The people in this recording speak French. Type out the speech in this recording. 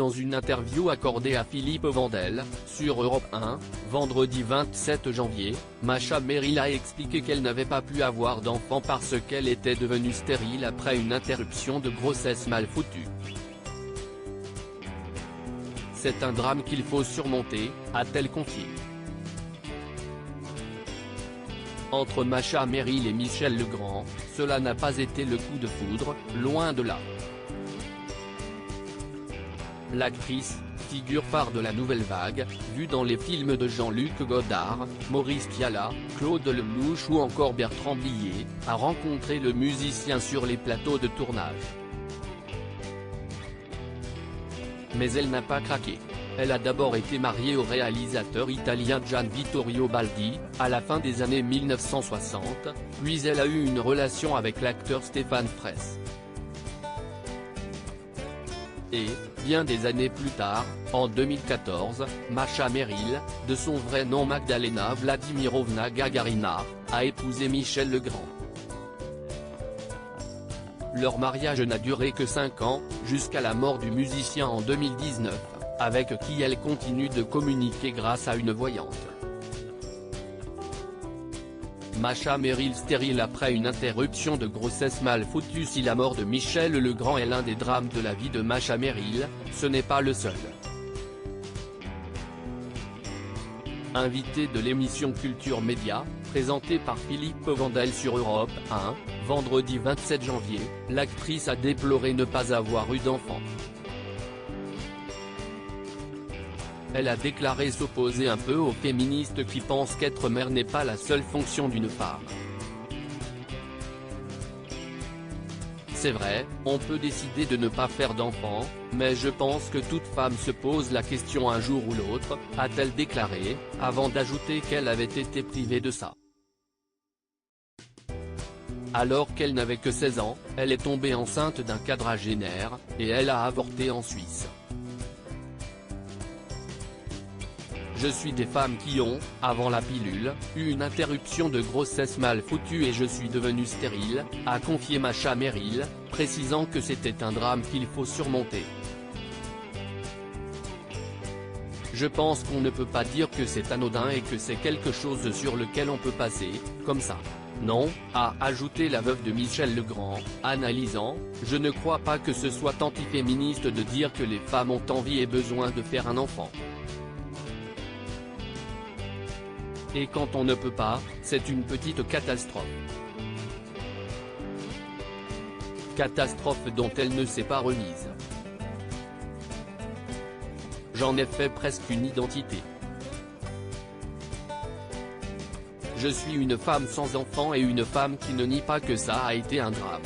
Dans une interview accordée à Philippe Vandel, sur Europe 1, vendredi 27 janvier, Masha Merrill a expliqué qu'elle n'avait pas pu avoir d'enfant parce qu'elle était devenue stérile après une interruption de grossesse mal foutue. C'est un drame qu'il faut surmonter, a-t-elle confié. Entre Masha Merrill et Michel Legrand, cela n'a pas été le coup de foudre, loin de là. L'actrice, figure phare de la nouvelle vague, vue dans les films de Jean-Luc Godard, Maurice Pialat, Claude Lelouch ou encore Bertrand Blier, a rencontré le musicien sur les plateaux de tournage. Mais elle n'a pas craqué. Elle a d'abord été mariée au réalisateur italien Gian Vittorio Baldi, à la fin des années 1960, puis elle a eu une relation avec l'acteur Stéphane Fraisse. Et, bien des années plus tard, en 2014, Masha Merrill, de son vrai nom Magdalena Vladimirovna Gagarina, a épousé Michel Legrand. Leur mariage n'a duré que 5 ans, jusqu'à la mort du musicien en 2019, avec qui elle continue de communiquer grâce à une voyante. Masha Merrill stérile après une interruption de grossesse mal foutue. Si la mort de Michel Legrand est l'un des drames de la vie de Masha Merrill, ce n'est pas le seul. Invitée de l'émission Culture Média, présentée par Philippe Vandel sur Europe 1, vendredi 27 janvier, l'actrice a déploré ne pas avoir eu d'enfant. Elle a déclaré s'opposer un peu aux féministes qui pensent qu'être mère n'est pas la seule fonction d'une femme. C'est vrai, on peut décider de ne pas faire d'enfant, mais je pense que toute femme se pose la question un jour ou l'autre, a-t-elle déclaré, avant d'ajouter qu'elle avait été privée de ça. Alors qu'elle n'avait que 16 ans, elle est tombée enceinte d'un quadragénaire, et elle a avorté en Suisse. Je suis des femmes qui ont, avant la pilule, eu une interruption de grossesse mal foutue et je suis devenue stérile, a confié Masha Merrill, précisant que c'était un drame qu'il faut surmonter. Je pense qu'on ne peut pas dire que c'est anodin et que c'est quelque chose sur lequel on peut passer, comme ça. Non, a ajouté la veuve de Michel Legrand, analysant, je ne crois pas que ce soit antiféministe de dire que les femmes ont envie et besoin de faire un enfant. Et quand on ne peut pas, c'est une petite catastrophe. Catastrophe dont elle ne s'est pas remise. J'en ai fait presque une identité. Je suis une femme sans enfant et une femme qui ne nie pas que ça a été un drame.